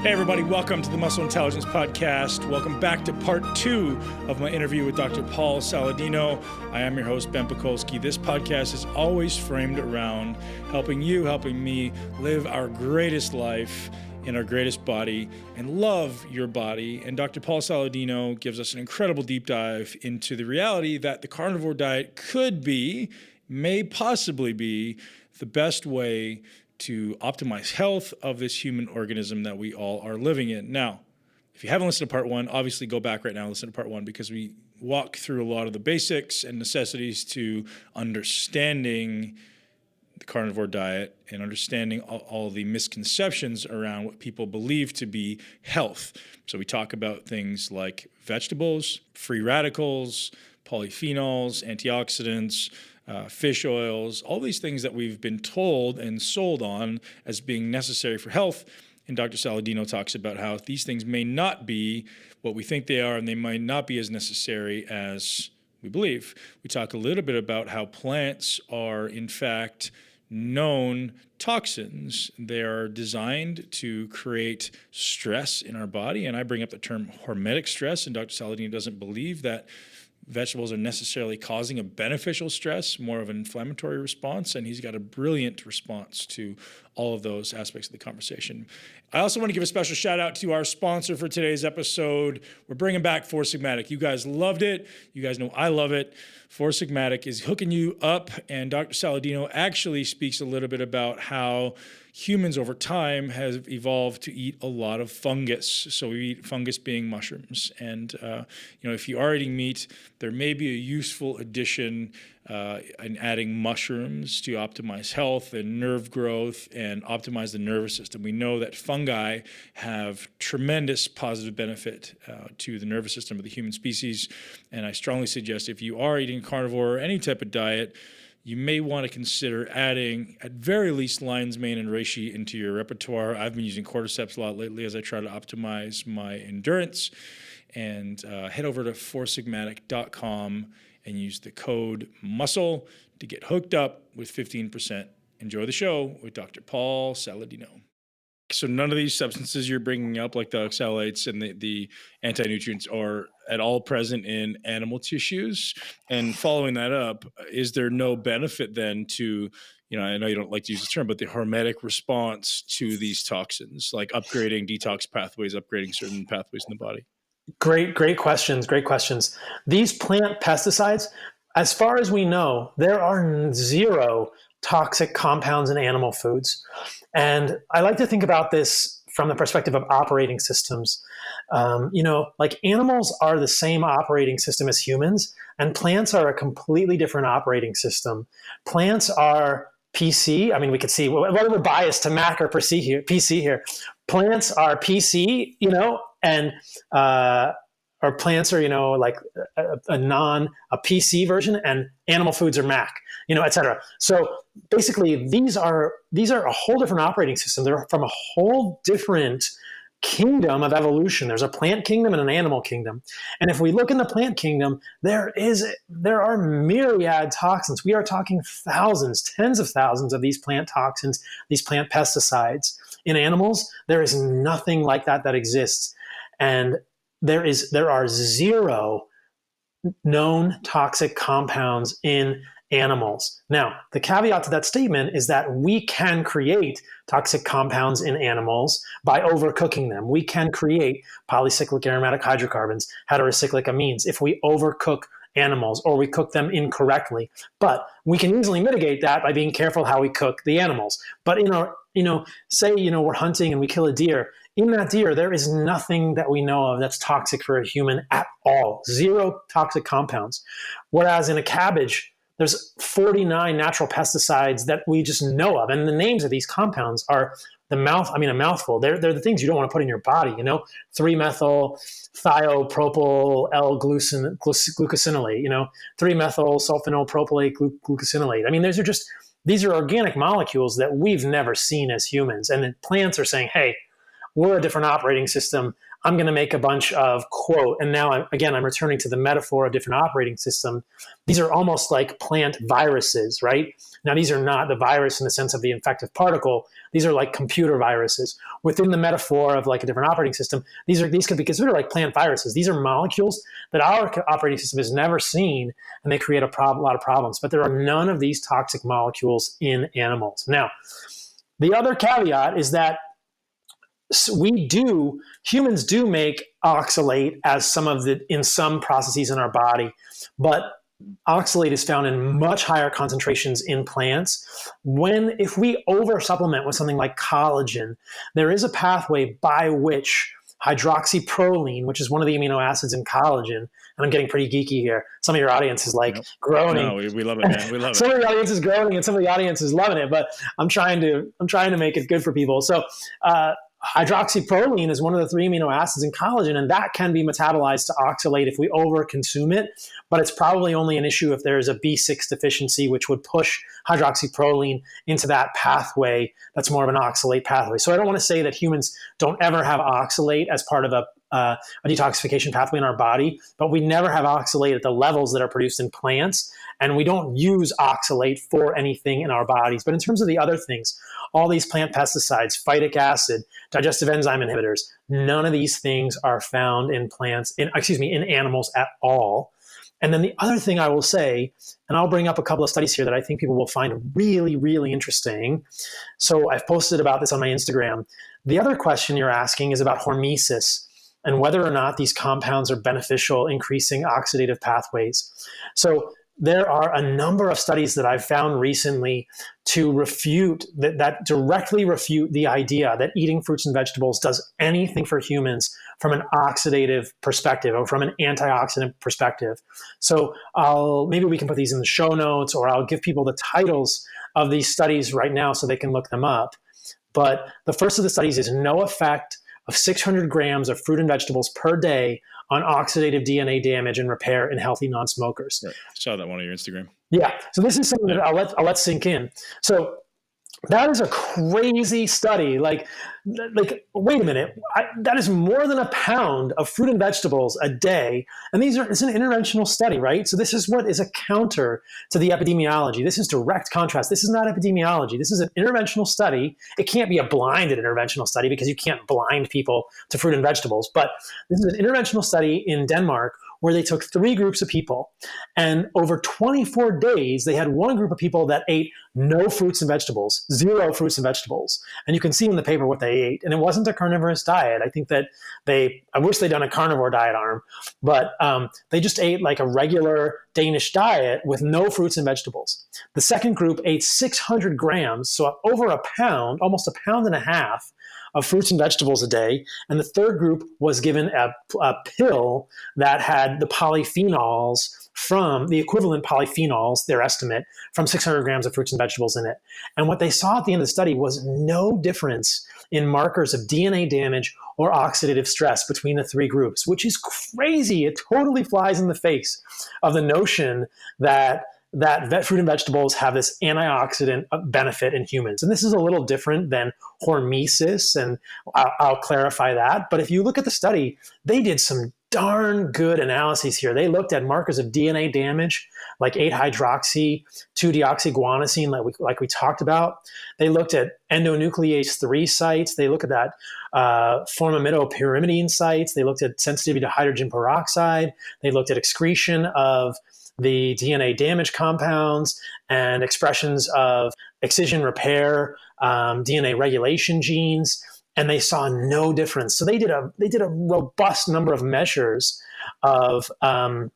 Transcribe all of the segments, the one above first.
Hey everybody, welcome to the Muscle Intelligence Podcast. Welcome back to part 2 of my interview with Dr. Paul Saladino. I am your host, Ben Pakulski. This podcast is always framed around helping me live our greatest life in our greatest body and love your body. And Dr. Paul Saladino gives us an incredible deep dive into the reality that the carnivore diet may possibly be the best way to optimize health of this human organism that we all are living in. Now, if you haven't listened to part 1, obviously go back right now and listen to part 1 because we walk through a lot of the basics and necessities to understanding the carnivore diet and understanding all the misconceptions around what people believe to be health. So we talk about things like vegetables, free radicals, polyphenols, antioxidants, fish oils, all these things that we've been told and sold on as being necessary for health. And Dr. Saladino talks about how these things may not be what we think they are, and they might not be as necessary as we believe. We talk a little bit about how plants are, in fact, known toxins. They are designed to create stress in our body. And I bring up the term hormetic stress, and Dr. Saladino doesn't believe that vegetables are necessarily causing a beneficial stress, more of an inflammatory response, and he's got a brilliant response to all of those aspects of the conversation. I also want to give a special shout out to our sponsor for today's episode. We're bringing back Four Sigmatic. You guys loved it. You guys know I love it. Four Sigmatic is hooking you up, and Dr. Saladino actually speaks a little bit about how humans over time have evolved to eat a lot of fungus. So we eat fungus being mushrooms. And, if you are eating meat, there may be a useful addition in adding mushrooms to optimize health and nerve growth and optimize the nervous system. We know that fungi have tremendous positive benefit to the nervous system of the human species. And I strongly suggest if you are eating carnivore or any type of diet, you may want to consider adding, at very least, lion's mane and reishi into your repertoire. I've been using cordyceps a lot lately as I try to optimize my endurance. And head over to foursigmatic.com and use the code MUSCLE to get hooked up with 15%. Enjoy the show with Dr. Paul Saladino. So none of these substances you're bringing up, like the oxalates and the anti-nutrients, are at all present in animal tissues. And following that up, is there no benefit then to, I know you don't like to use the term, but the hormetic response to these toxins, like upgrading detox pathways, upgrading certain pathways in the body? Great questions. These plant pesticides, as far as we know, there are 0 toxic compounds in animal foods. And I like to think about this from the perspective of operating systems. Like animals are the same operating system as humans, and plants are a completely different operating system. Plants are PC. I mean, we could see whether we're biased to Mac or PC here. Plants are PC, and or plants are, like a PC version, and animal foods are Mac, et cetera. So basically these are a whole different operating system. They're from a whole different kingdom of evolution. There's a plant kingdom and an animal kingdom. And if we look in the plant kingdom, there are myriad toxins. We are talking thousands, tens of thousands of these plant toxins, these plant pesticides. In animals, there is nothing like that exists. And there are 0 known toxic compounds in animals. Now, the caveat to that statement is that we can create toxic compounds in animals by overcooking them. We can create polycyclic aromatic hydrocarbons, heterocyclic amines, if we overcook animals or we cook them incorrectly. But we can easily mitigate that by being careful how we cook the animals. But say we're hunting and we kill a deer. In that deer, there is nothing that we know of that's toxic for a human at all. 0 toxic compounds. Whereas in a cabbage, there's 49 natural pesticides that we just know of. And the names of these compounds are a mouthful. They're the things you don't want to put in your body, 3-methyl thiopropyl L-glucosinolate, 3-methyl sulfonyl propylate glucosinolate. I mean, these are organic molecules that we've never seen as humans. And then plants are saying, hey, we're a different operating system. I'm going to make a bunch of quote, and now I'm returning to the metaphor of different operating system. These are almost like plant viruses, right? Now, these are not the virus in the sense of the infective particle. These are like computer viruses. Within the metaphor of like a different operating system, these could be considered like plant viruses. These are molecules that our operating system has never seen, and they create a lot of problems. But there are none of these toxic molecules in animals. Now, the other caveat is that humans do make oxalate in some processes in our body, but oxalate is found in much higher concentrations in plants. If we over supplement with something like collagen, there is a pathway by which hydroxyproline, which is one of the amino acids in collagen, and I'm getting pretty geeky here. Some of your audience is like groaning. No, we love it, man. We love it. Some of the audience is groaning, and some of the audience is loving it. But I'm trying to make it good for people. So hydroxyproline is one of the 3 amino acids in collagen, and that can be metabolized to oxalate if we overconsume it. But it's probably only an issue if there's a B6 deficiency, which would push hydroxyproline into that pathway that's more of an oxalate pathway. So I don't want to say that humans don't ever have oxalate as part of a detoxification pathway in our body, but we never have oxalate at the levels that are produced in plants, and we don't use oxalate for anything in our bodies. But in terms of the other things, all these plant pesticides, phytic acid, digestive enzyme inhibitors, none of these things are found in animals at all. And then the other thing I will say, and I'll bring up a couple of studies here that I think people will find really, really interesting. So I've posted about this on my Instagram. The other question you're asking is about hormesis and whether or not these compounds are beneficial, increasing oxidative pathways. So there are a number of studies that I've found recently to refute that directly refute the idea that eating fruits and vegetables does anything for humans from an oxidative perspective or from an antioxidant perspective. So maybe we can put these in the show notes, or I'll give people the titles of these studies right now so they can look them up. But the first of the studies is no effect of 600 grams of fruit and vegetables per day on oxidative DNA damage and repair in healthy non-smokers. Right. I saw that one on your Instagram. Yeah. So this is something that I'll let sink in. So that is a crazy study. Like wait a minute. That is more than a pound of fruit and vegetables a day. And it's an interventional study, right? So this is what is a counter to the epidemiology. This is direct contrast. This is not epidemiology. This is an interventional study. It can't be a blinded interventional study because you can't blind people to fruit and vegetables. But this is an interventional study in Denmark where they took 3 groups of people, and over 24 days, they had one group of people that ate no fruits and vegetables, 0 fruits and vegetables. And you can see in the paper what they ate. And it wasn't a carnivorous diet. I think that I wish they'd done a carnivore diet arm, but they just ate like a regular Danish diet with no fruits and vegetables. The second group ate 600 grams, so over a pound, almost a pound and a half of fruits and vegetables a day. And the third group was given a pill that had the polyphenols from the equivalent polyphenols, their estimate, from 600 grams of fruits and vegetables in it. And what they saw at the end of the study was no difference in markers of DNA damage or oxidative stress between the 3 groups, which is crazy. It totally flies in the face of the notion that fruit and vegetables have this antioxidant benefit in humans. And this is a little different than hormesis, and I'll clarify that. But if you look at the study, they did some darn good analyses here. They looked at markers of DNA damage, like 8-hydroxy, 2-deoxyguanosine, like we talked about. They looked at endonuclease 3 sites. They looked at that formamidopyrimidine sites. They looked at sensitivity to hydrogen peroxide. They looked at excretion of the DNA damage compounds and expressions of excision repair, DNA regulation genes, and they saw no difference. So they did a robust number of measures of DNA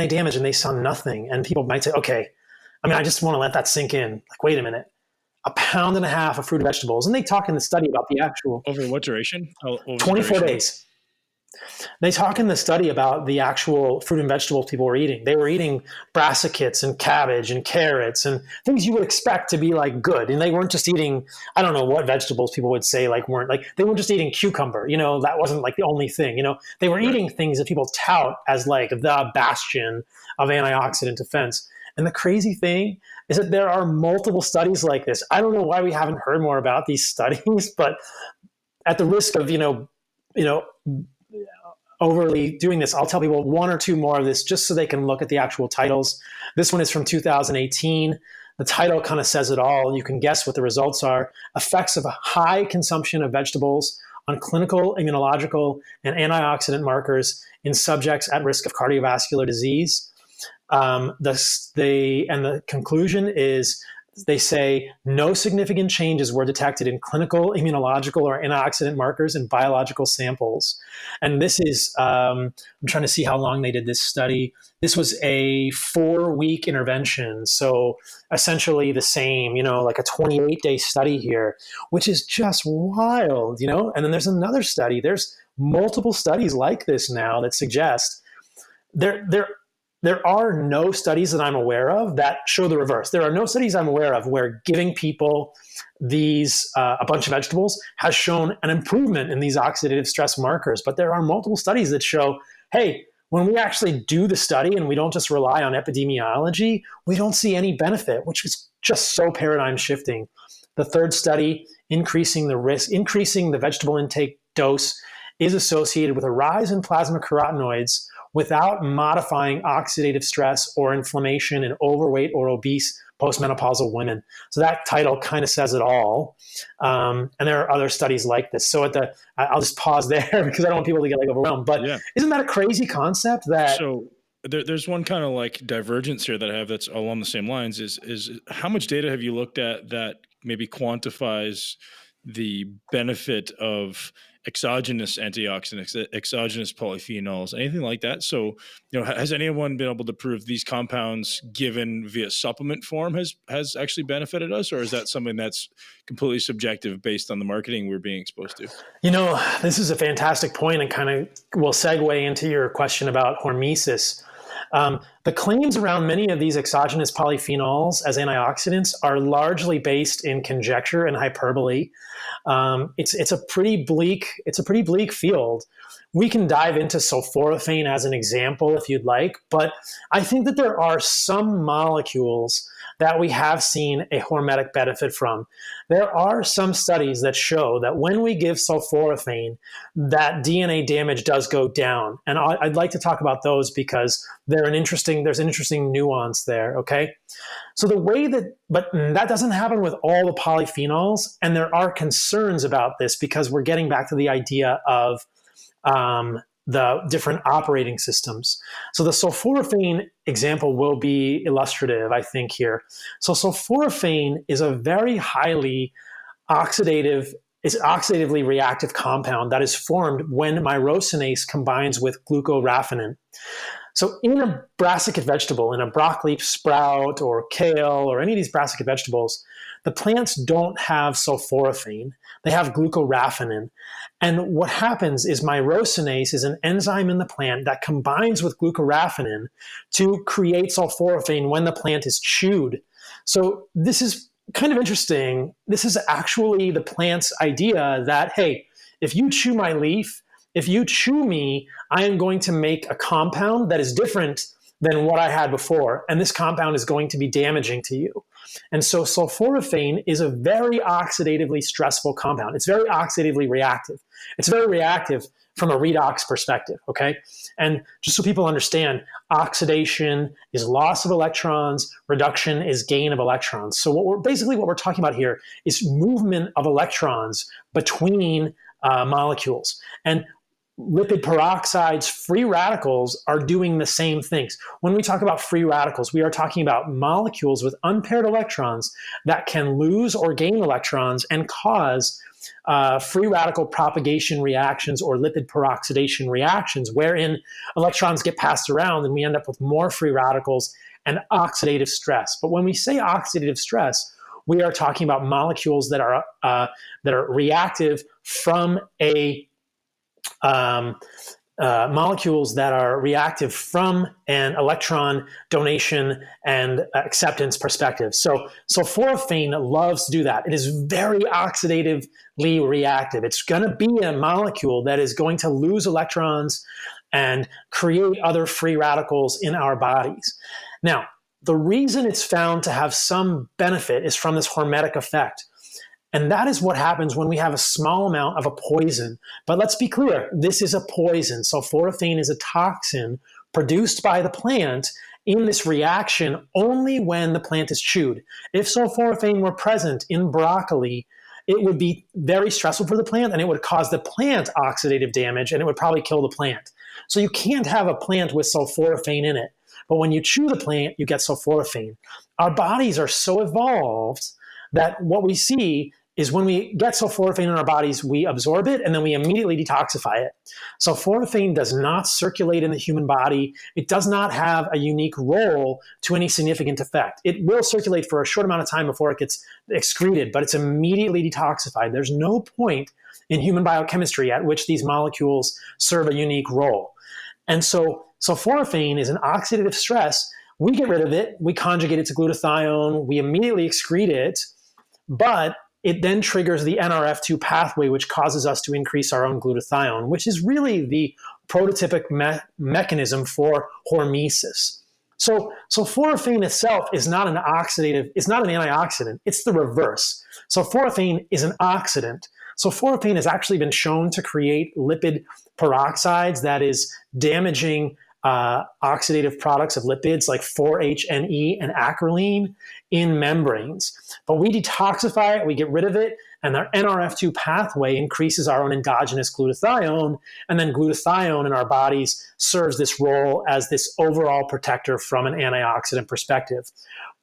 damage, and they saw nothing. And people might say, okay, I just want to let that sink in. Like, wait a minute, a pound and a half of fruit and vegetables, and they talk in the study about the actual over what duration? 24 days. They talk in the study about the actual fruit and vegetables people were eating. They were eating brassicas and cabbage and carrots and things you would expect to be like good. And they weren't just eating, I don't know what vegetables people would say they weren't just eating cucumber. That wasn't like the only thing. They were eating things that people tout as like the bastion of antioxidant defense. And the crazy thing is that there are multiple studies like this. I don't know why we haven't heard more about these studies, but at the risk of, overly doing this, I'll tell people one or two more of this just so they can look at the actual titles. This one is from 2018. The title kind of says it all. You can guess what the results are. Effects of a high consumption of vegetables on clinical, immunological, and antioxidant markers in subjects at risk of cardiovascular disease. The conclusion is, they say no significant changes were detected in clinical, immunological, or antioxidant markers in biological samples. And this is, I'm trying to see how long they did this study. This was a 4-week intervention. So essentially the same, like a 28-day study here, which is just wild, And then there's another study. There's multiple studies like this now that suggest there are no studies that I'm aware of that show the reverse. There are no studies I'm aware of where giving people these a bunch of vegetables has shown an improvement in these oxidative stress markers. But there are multiple studies that show, hey, when we actually do the study and we don't just rely on epidemiology, we don't see any benefit, which is just so paradigm shifting. The third study, increasing the vegetable intake dose, is associated with a rise in plasma carotenoids without modifying oxidative stress or inflammation in overweight or obese postmenopausal women. So that title kind of says it all. And there are other studies like this. So I'll just pause there because I don't want people to get overwhelmed. But Isn't that a crazy concept? So there's one kind of divergence here that I have that's along the same lines is how much data have you looked at that maybe quantifies the benefit of exogenous antioxidants, exogenous polyphenols, anything like that? So, has anyone been able to prove these compounds given via supplement form has actually benefited us? Or is that something that's completely subjective based on the marketing we're being exposed to? This is a fantastic point and kind of will segue into your question about hormesis. The claims around many of these exogenous polyphenols as antioxidants are largely based in conjecture and hyperbole. It's a pretty bleak field. We can dive into sulforaphane as an example if you'd like, but I think that there are some molecules that we have seen a hormetic benefit from. There are some studies that show that when we give sulforaphane, that DNA damage does go down. And I'd like to talk about those because there's an interesting nuance there, okay? So but that doesn't happen with all the polyphenols, and there are concerns about this because we're getting back to the idea of the different operating systems. So the sulforaphane example will be illustrative, I think, here. So sulforaphane is a very highly oxidatively reactive compound that is formed when myrosinase combines with glucoraphanin. So in a brassica vegetable, in a broccoli sprout or kale or any of these brassica vegetables, the plants don't have sulforaphane. They have glucoraphanin. And what happens is myrosinase is an enzyme in the plant that combines with glucoraphanin to create sulforaphane when the plant is chewed. So this is kind of interesting. This is actually the plant's idea that, hey, if you chew my leaf, if you chew me, I am going to make a compound that is different than what I had before. And this compound is going to be damaging to you. And so sulforaphane is a very oxidatively stressful compound. It's very oxidatively reactive. It's very reactive from a redox perspective, okay? And just so people understand, oxidation is loss of electrons, reduction is gain of electrons. So what we're talking about here is movement of electrons between molecules. And lipid peroxides, free radicals, are doing the same things. When we talk about free radicals, we are talking about molecules with unpaired electrons that can lose or gain electrons and cause free radical propagation reactions or lipid peroxidation reactions, wherein electrons get passed around and we end up with more free radicals and oxidative stress. But when we say oxidative stress, we are talking about molecules that are reactive from molecules that are reactive from an electron donation and acceptance perspective. So sulforaphane loves to do that. It is very oxidatively reactive. It's going to be a molecule that is going to lose electrons and create other free radicals in our bodies. Now, the reason it's found to have some benefit is from this hormetic effect. And that is what happens when we have a small amount of a poison. But let's be clear, this is a poison. Sulforaphane is a toxin produced by the plant in this reaction only when the plant is chewed. If sulforaphane were present in broccoli, it would be very stressful for the plant, and it would cause the plant oxidative damage, and it would probably kill the plant. So you can't have a plant with sulforaphane in it. But when you chew the plant, you get sulforaphane. Our bodies are so evolved that what we see is when we get sulforaphane in our bodies, we absorb it and then we immediately detoxify it. Sulforaphane does not circulate in the human body. It does not have a unique role to any significant effect. It will circulate for a short amount of time before it gets excreted, but it's immediately detoxified. There's no point in human biochemistry at which these molecules serve a unique role. And so sulforaphane is an oxidative stress. We get rid of it, we conjugate it to glutathione, we immediately excrete it, but it then triggers the NRF2 pathway, which causes us to increase our own glutathione, which is really the prototypic mechanism for hormesis. So sulforaphane itself is not an oxidative, it's not an antioxidant, it's the reverse. Sulforaphane is an oxidant. Sulforaphane has actually been shown to create lipid peroxides that is damaging oxidative products of lipids like 4-HNE and acrolein in membranes. But we detoxify it, we get rid of it, and our NRF2 pathway increases our own endogenous glutathione, and then glutathione in our bodies serves this role as this overall protector from an antioxidant perspective.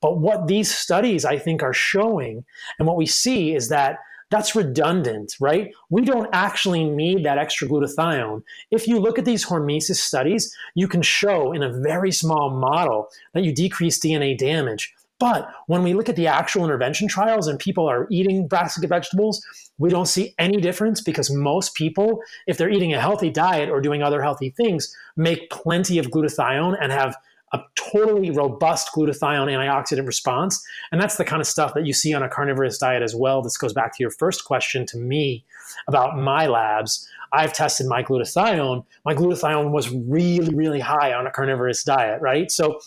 But what these studies, I think, are showing, and what we see is that that's redundant, right? We don't actually need that extra glutathione. If you look at these hormesis studies, you can show in a very small model that you decrease DNA damage. But when we look at the actual intervention trials and people are eating brassica vegetables, we don't see any difference because most people, if they're eating a healthy diet or doing other healthy things, make plenty of glutathione and have a totally robust glutathione antioxidant response. And that's the kind of stuff that you see on a carnivorous diet as well. This goes back to your first question to me about my labs. I've tested my glutathione. My glutathione was really, really high on a carnivorous diet, right? So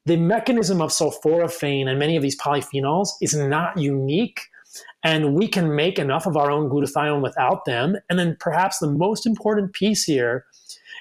the mechanism of sulforaphane and many of these polyphenols is not unique, and we can make enough of our own glutathione without them. And then perhaps the most important piece here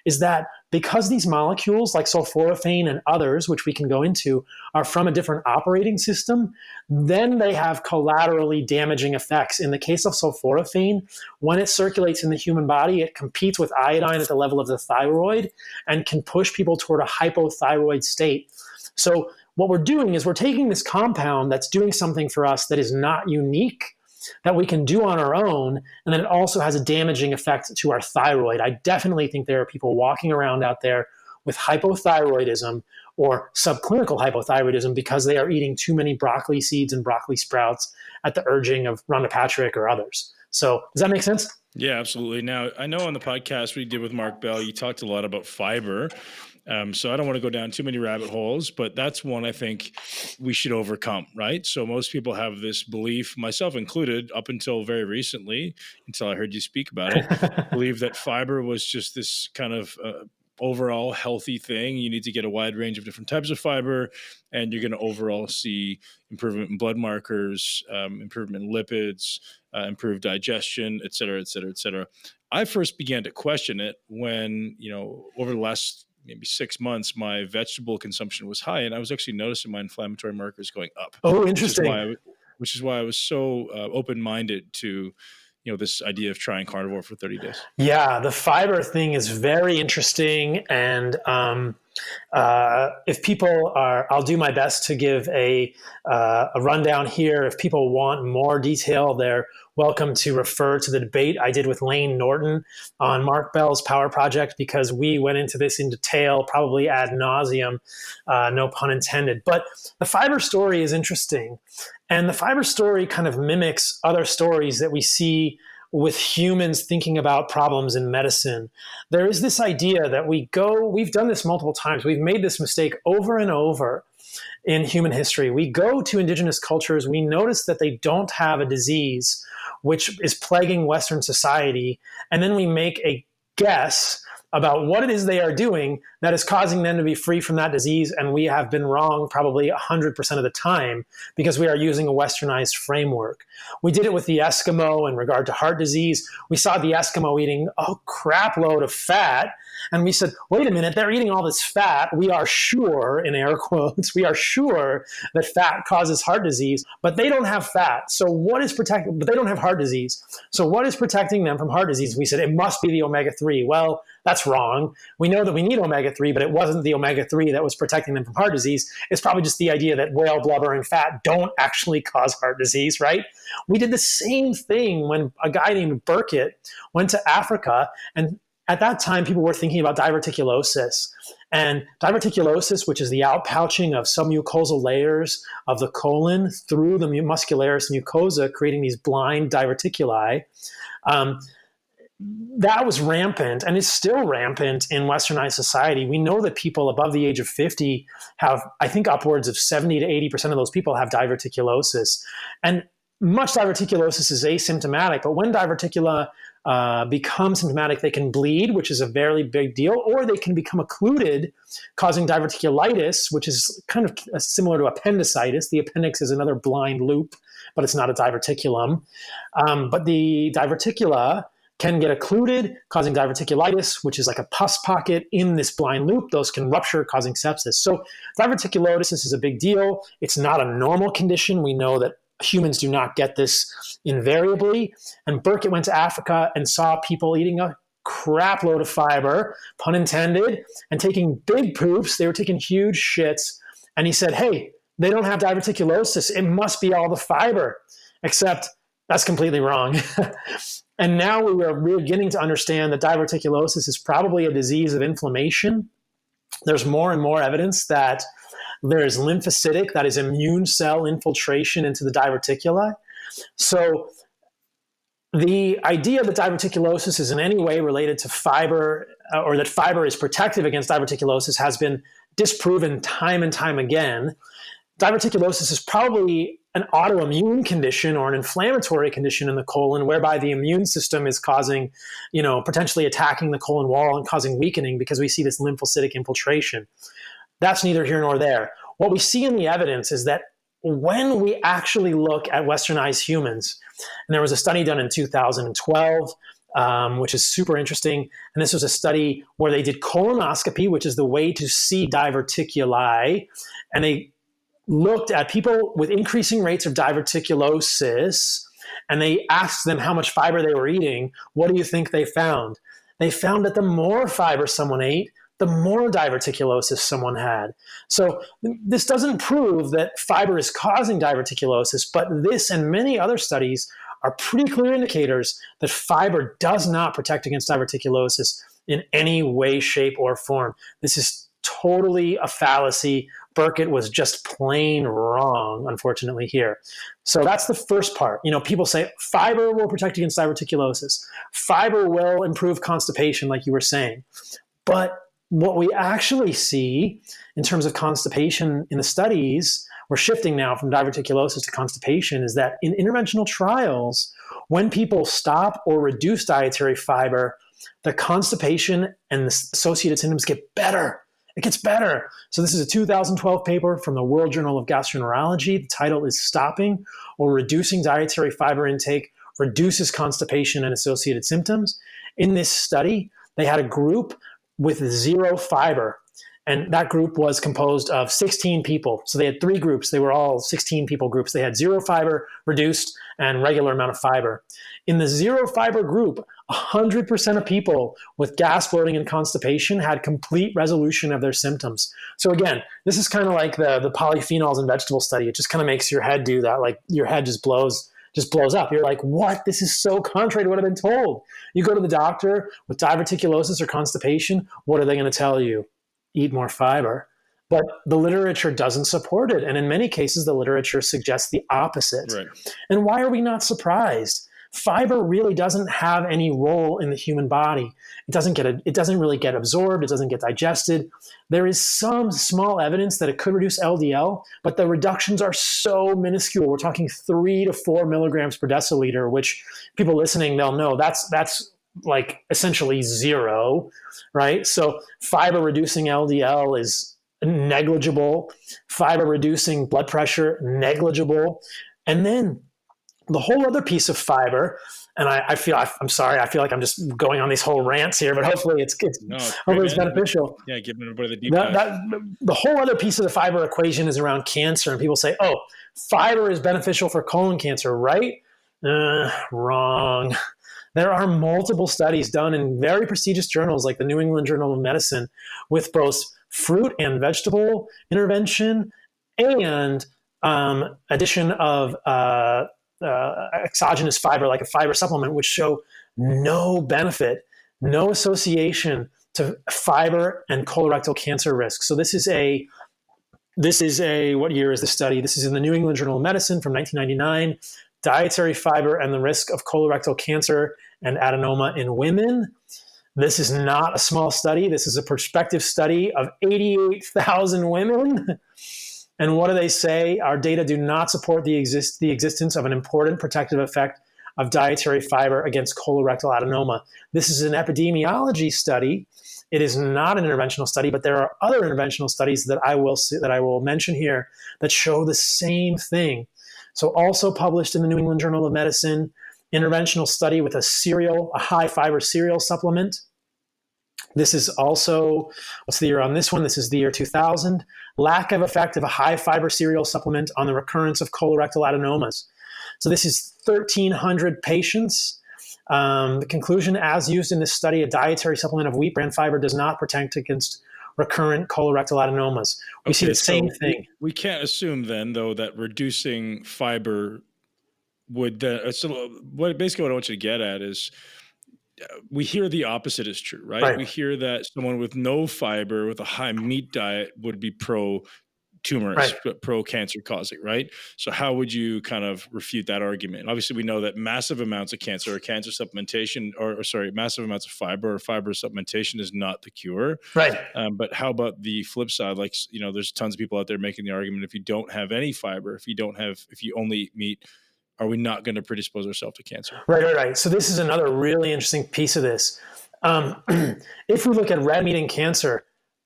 is that because these molecules like sulforaphane and others, which we can go into, are from a different operating system, then they have collaterally damaging effects. In the case of sulforaphane, when it circulates in the human body, it competes with iodine at the level of the thyroid and can push people toward a hypothyroid state. So what we're doing is we're taking this compound that's doing something for us that is not unique, that we can do on our own, and then it also has a damaging effect to our thyroid. I definitely think there are people walking around out there with hypothyroidism or subclinical hypothyroidism because they are eating too many broccoli seeds and broccoli sprouts at the urging of Rhonda Patrick or others. So does that make sense? Yeah, absolutely. Now, I know on the podcast we did with Mark Bell, you talked a lot about fiber. So I don't want to go down too many rabbit holes, but that's one I think we should overcome, right? So most people have this belief, myself included, up until very recently, until I heard you speak about it, believe that fiber was just this kind of overall healthy thing. You need to get a wide range of different types of fiber, and you're going to overall see improvement in blood markers, improvement in lipids, improved digestion, et cetera, et cetera, et cetera. I first began to question it when, over the last maybe 6 months, my vegetable consumption was high, and I was actually noticing my inflammatory markers going up. Oh, interesting. Which is why I was so open-minded to, this idea of trying carnivore for 30 days. Yeah, the fiber thing is very interesting, and if people are, I'll do my best to give a rundown here. If people want more detail, they're welcome to refer to the debate I did with Lane Norton on Mark Bell's Power Project, because we went into this in detail, probably ad nauseum, no pun intended. But the fiber story is interesting. And the fiber story kind of mimics other stories that we see with humans thinking about problems in medicine. There is this idea that we've done this multiple times. We've made this mistake over and over in human history. We go to indigenous cultures, we notice that they don't have a disease which is plaguing Western society, and then we make a guess about what it is they are doing that is causing them to be free from that disease. And we have been wrong probably 100% of the time because we are using a westernized framework. We did it with the Eskimo in regard to heart disease. We saw the Eskimo eating a crap load of fat. And we said, wait a minute, they're eating all this fat. We are sure, in air quotes, we are sure that fat causes heart disease, but they don't have fat. So what is protecting, but they don't have heart disease. So what is protecting them from heart disease? We said, it must be the omega-3. Well, that's wrong. We know that we need omega-3, but it wasn't the omega-3 that was protecting them from heart disease. It's probably just the idea that whale blubber and fat don't actually cause heart disease, right? We did the same thing when a guy named Burkitt went to Africa, and at that time, people were thinking about diverticulosis. And diverticulosis, which is the outpouching of submucosal layers of the colon through the muscularis mucosa, creating these blind diverticuli, that was rampant and is still rampant in westernized society. We know that people above the age of 50 have, I think, upwards of 70 to 80% of those people have diverticulosis. And much diverticulosis is asymptomatic, but when diverticula become symptomatic, they can bleed, which is a very big deal, or they can become occluded, causing diverticulitis, which is kind of similar to appendicitis. The appendix is another blind loop, but it's not a diverticulum. But the diverticula can get occluded, causing diverticulitis, which is like a pus pocket in this blind loop. Those can rupture, causing sepsis. So diverticulosis is a big deal. It's not a normal condition. We know that humans do not get this invariably. And Burkitt went to Africa and saw people eating a crap load of fiber, pun intended, and taking big poops. They were taking huge shits. And he said, hey, they don't have diverticulosis. It must be all the fiber. Except that's completely wrong. And now we're beginning to understand that diverticulosis is probably a disease of inflammation. There's more and more evidence that there is lymphocytic, that is immune cell infiltration into the diverticula. So the idea that diverticulosis is in any way related to fiber, or that fiber is protective against diverticulosis, has been disproven time and time again. Diverticulosis is probably an autoimmune condition or an inflammatory condition in the colon, whereby the immune system is causing, potentially attacking the colon wall and causing weakening because we see this lymphocytic infiltration. That's neither here nor there. What we see in the evidence is that when we actually look at westernized humans, and there was a study done in 2012, which is super interesting. And this was a study where they did colonoscopy, which is the way to see diverticuli. And they looked at people with increasing rates of diverticulosis, and they asked them how much fiber they were eating. What do you think they found? They found that the more fiber someone ate, the more diverticulosis someone had. So this doesn't prove that fiber is causing diverticulosis, but this and many other studies are pretty clear indicators that fiber does not protect against diverticulosis in any way, shape, or form. This is totally a fallacy. Burkitt was just plain wrong, unfortunately, here. So that's the first part. People say fiber will protect against diverticulosis. Fiber will improve constipation, like you were saying. But what we actually see in terms of constipation in the studies, we're shifting now from diverticulosis to constipation, is that in interventional trials, when people stop or reduce dietary fiber, the constipation and the associated symptoms get better. It gets better. So this is a 2012 paper from the World Journal of Gastroenterology. The title is Stopping or Reducing Dietary Fiber Intake Reduces Constipation and Associated Symptoms. In this study, they had a group with 0 fiber, and that group was composed of 16 people. So they had 3 groups. They were all 16 people groups. They had 0 fiber, reduced, and regular amount of fiber. In the 0 fiber group, 100% of people with gas, bloating, and constipation had complete resolution of their symptoms. So again, this is kind of like the polyphenols in vegetable study. It just kind of makes your head do that. Like your head just blows up. You're like, what? This is so contrary to what I've been told. You go to the doctor with diverticulosis or constipation, what are they going to tell you? Eat more fiber. But the literature doesn't support it. And in many cases, the literature suggests the opposite. Right. And why are we not surprised? Fiber really doesn't have any role in the human body. It doesn't really get absorbed. It doesn't get digested. There is some small evidence that it could reduce LDL, but the reductions are so minuscule. We're talking 3 to 4 milligrams per deciliter, which people listening, they'll know that's like essentially zero, right? So fiber reducing LDL is negligible, fiber reducing blood pressure, negligible. And then the whole other piece of fiber, and I'm sorry, I feel like I'm just going on these whole rants here, but hopefully hopefully it's beneficial. Yeah, giving everybody the deep dive. The whole other piece of the fiber equation is around cancer, and people say, oh, fiber is beneficial for colon cancer, right? Wrong. There are multiple studies done in very prestigious journals like the New England Journal of Medicine with both fruit and vegetable intervention and addition of exogenous fiber, like a fiber supplement, which show no benefit, no association to fiber and colorectal cancer risk. So this is a, what year is the study? This is in the New England Journal of Medicine from 1999, Dietary Fiber and the Risk of Colorectal Cancer and Adenoma in Women. This is not a small study. This is a prospective study of 88,000 women. And what do they say? Our data do not support the existence of an important protective effect of dietary fiber against colorectal adenoma. This is an epidemiology study. It is not an interventional study, but there are other interventional studies that I will mention here that show the same thing. So also published in the New England Journal of Medicine, interventional study with a high fiber cereal supplement. This is also, what's the year on this one? This is the year 2000. Lack of effect of a high fiber cereal supplement on the recurrence of colorectal adenomas. So this is 1,300 patients. The conclusion, as used in this study, a dietary supplement of wheat bran fiber does not protect against recurrent colorectal adenomas. We see the same thing. We can't assume then, though, that reducing fiber would basically what I want you to get at is we hear the opposite is true, right? We hear that someone with no fiber, with a high meat diet would be pro-tumorous, but pro-cancer causing, right? So how would you kind of refute that argument? Obviously, we know that massive amounts of cancer or cancer supplementation, massive amounts of fiber or fiber supplementation is not the cure. Right. But how about the flip side? Like, there's tons of people out there making the argument, if you don't have any fiber, if you only eat meat, are we not going to predispose ourselves to cancer? Right. So this is another really interesting piece of this. If we look at red meat and cancer,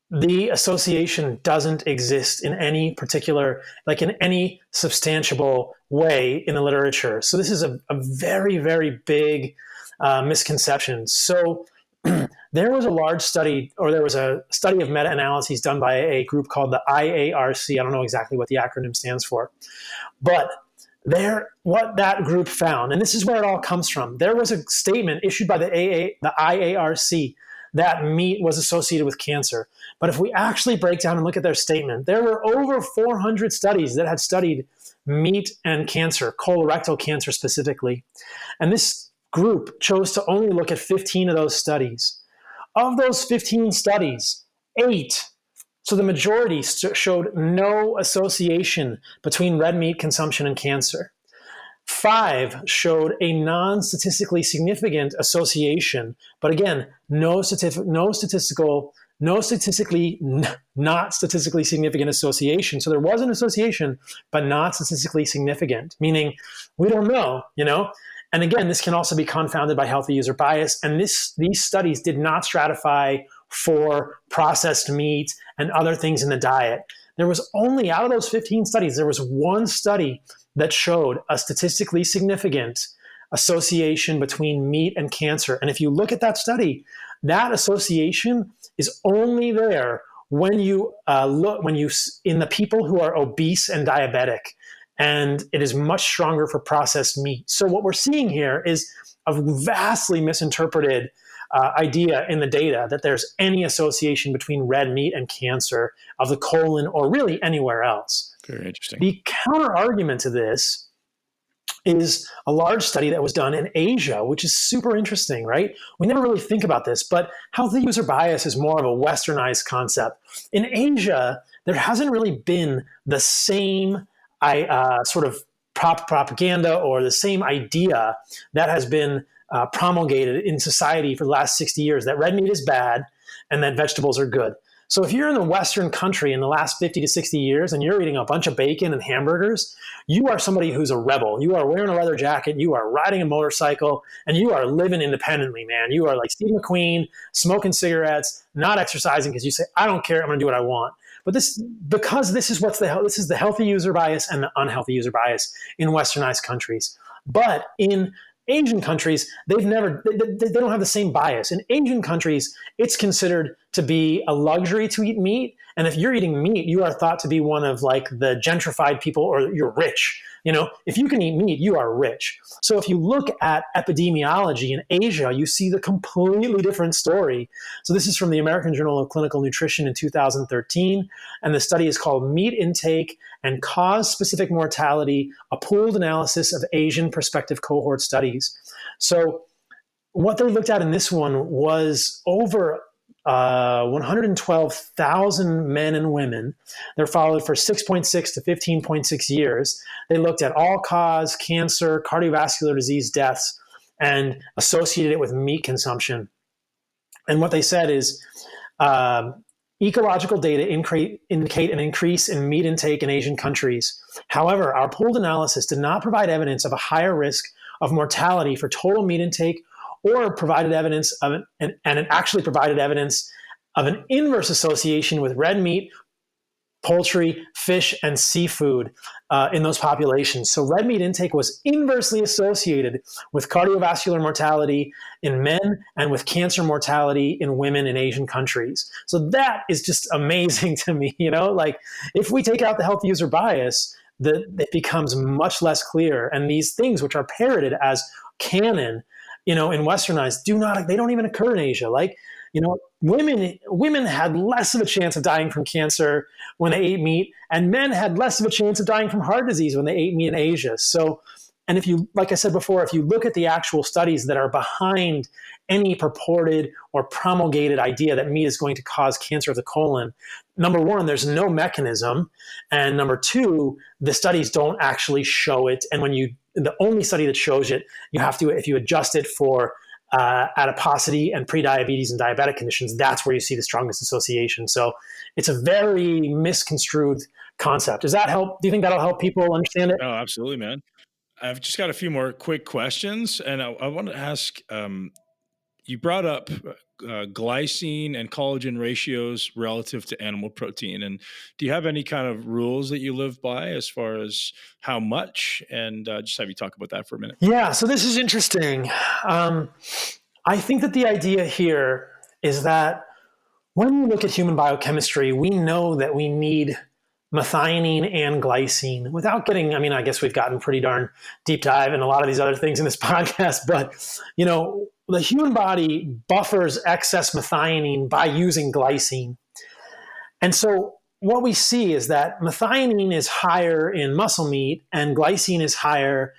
the association doesn't exist in any particular, like in any substantiable way in the literature. So this is a very, very big misconception. So there was a study of meta-analyses done by a group called the IARC. I don't know exactly what the acronym stands for, but what that group found, and this is where it all comes from, there was a statement issued by the IARC that meat was associated with cancer. But if we actually break down and look at their statement, there were over 400 studies that had studied meat and cancer, colorectal cancer specifically. And this group chose to only look at 15 of those studies. Of those 15 studies, 8, so the majority showed no association between red meat consumption and cancer. 5 showed a non-statistically significant association, but again, not statistically significant association. So there was an association, but not statistically significant, meaning we don't know, And again, this can also be confounded by healthy user bias. And these studies did not stratify for processed meat and other things in the diet. There was only, out of those 15 studies, there was one study that showed a statistically significant association between meat and cancer. And if you look at that study, that association is only there when you in the people who are obese and diabetic. And it is much stronger for processed meat. So what we're seeing here is a vastly misinterpreted idea in the data that there's any association between red meat and cancer of the colon or really anywhere else. Very interesting. The counter argument to this is a large study that was done in Asia, which is super interesting, right? We never really think about this, but healthy user bias is more of a westernized concept. In Asia, there hasn't really been the same sort of propaganda or the same idea that has been promulgated in society for the last 60 years, that red meat is bad and that vegetables are good. So if you're in the Western country in the last 50 to 60 years and you're eating a bunch of bacon and hamburgers, you are somebody who's a rebel. You are wearing a leather jacket, you are riding a motorcycle, and you are living independently, man. You are like Steve McQueen, smoking cigarettes, not exercising because you say, I don't care, I'm going to do what I want. But this is the healthy user bias and the unhealthy user bias in Westernized countries. But in Asian countries, they don't have the same bias. In Asian countries, it's considered to be a luxury to eat meat. And if you're eating meat, you are thought to be one of like the gentrified people, or you're rich. If you can eat meat, you are rich. So if you look at epidemiology in Asia, you see the completely different story. So this is from the American Journal of Clinical Nutrition in 2013. And the study is called Meat Intake and Cause-Specific Mortality, a pooled analysis of Asian prospective cohort studies. So what they looked at in this one was over 112,000 men and women. They're followed for 6.6 to 15.6 years. They looked at all-cause cancer, cardiovascular disease deaths, and associated it with meat consumption. And what they said is ecological data indicate an increase in meat intake in Asian countries. However, our pooled analysis did not provide evidence of a higher risk of mortality for total meat intake, or provided evidence of and it actually provided evidence of an inverse association with red meat, poultry, fish, and seafood in those populations. So red meat intake was inversely associated with cardiovascular mortality in men and with cancer mortality in women in Asian countries. So that is just amazing to me. Like if we take out the health user bias, it becomes much less clear. And these things, which are parroted as canon, in Westernized, they don't even occur in Asia. Like, women had less of a chance of dying from cancer when they ate meat, and men had less of a chance of dying from heart disease when they ate meat in Asia. So, and if you, like I said before, if you look at the actual studies that are behind any purported or promulgated idea that meat is going to cause cancer of the colon, number one, there's no mechanism. And number two, the studies don't actually show it. And the only study that shows it, you have to, if you adjust it for adiposity and prediabetes and diabetic conditions, that's where you see the strongest association. So it's a very misconstrued concept. Does that help? Do you think that'll help people understand it? Oh, absolutely, man. I've just got a few more quick questions, and I want to ask, you brought up glycine and collagen ratios relative to animal protein. And do you have any kind of rules that you live by as far as how much? And just have you talk about that for a minute. Yeah, so this is interesting. I think that the idea here is that when we look at human biochemistry, we know that we need methionine and glycine without getting, I guess we've gotten pretty darn deep dive in a lot of these other things in this podcast, but, the human body buffers excess methionine by using glycine. And so what we see is that methionine is higher in muscle meat and glycine is higher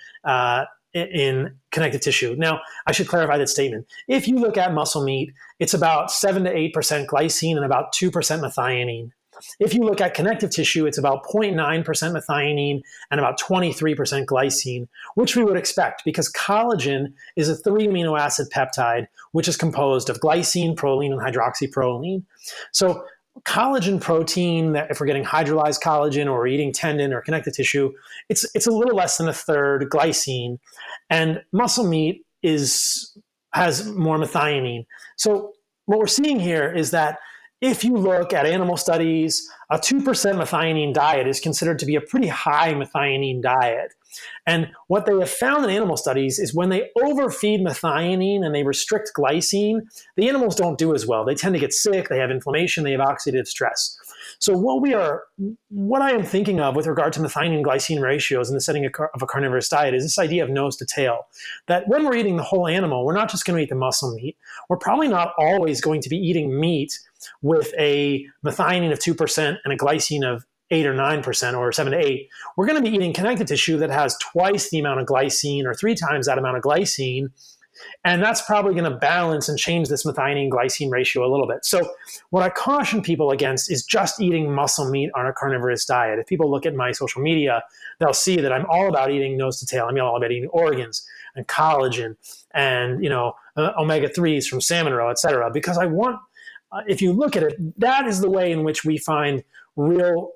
in connective tissue. Now, I should clarify that statement. If you look at muscle meat, it's about 7 to 8% glycine and about 2% methionine. If you look at connective tissue, it's about 0.9% methionine and about 23% glycine, which we would expect because collagen is a 3 amino acid peptide, which is composed of glycine, proline, and hydroxyproline. So collagen protein, that if we're getting hydrolyzed collagen or we're eating tendon or connective tissue, it's a little less than a third glycine. And muscle meat has more methionine. So what we're seeing here is that if you look at animal studies, a 2% methionine diet is considered to be a pretty high methionine diet. And what they have found in animal studies is when they overfeed methionine and they restrict glycine, the animals don't do as well. They tend to get sick, they have inflammation, they have oxidative stress. So what I am thinking of with regard to methionine and glycine ratios in the setting of a carnivorous diet is this idea of nose to tail, that when we're eating the whole animal, we're not just going to eat the muscle meat. We're probably not always going to be eating meat with a methionine of 2% and a glycine of 8 or 9% or 7 to 8. We're going to be eating connective tissue that has twice the amount of glycine or 3 times that amount of glycine. And that's probably going to balance and change this methionine glycine ratio a little bit. So what I caution people against is just eating muscle meat on a carnivorous diet. If people look at my social media, they'll see that I'm all about eating nose to tail. I'm all about eating organs and collagen and, omega-3s from salmon roe, et cetera, because I want if you look at it, that is the way in which we find real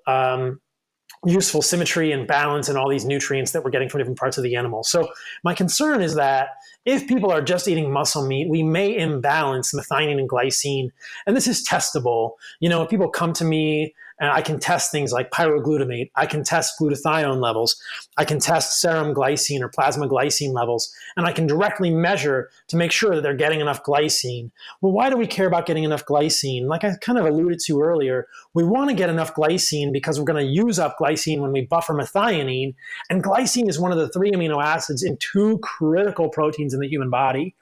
useful symmetry and balance and all these nutrients that we're getting from different parts of the animal. So my concern is that if people are just eating muscle meat, we may imbalance methionine and glycine. And this is testable. If people come to me, and I can test things like pyroglutamate, I can test glutathione levels, I can test serum glycine or plasma glycine levels, and I can directly measure to make sure that they're getting enough glycine. Well, why do we care about getting enough glycine? Like I kind of alluded to earlier, we want to get enough glycine because we're going to use up glycine when we buffer methionine, and glycine is one of the 3 amino acids in 2 critical proteins in the human body: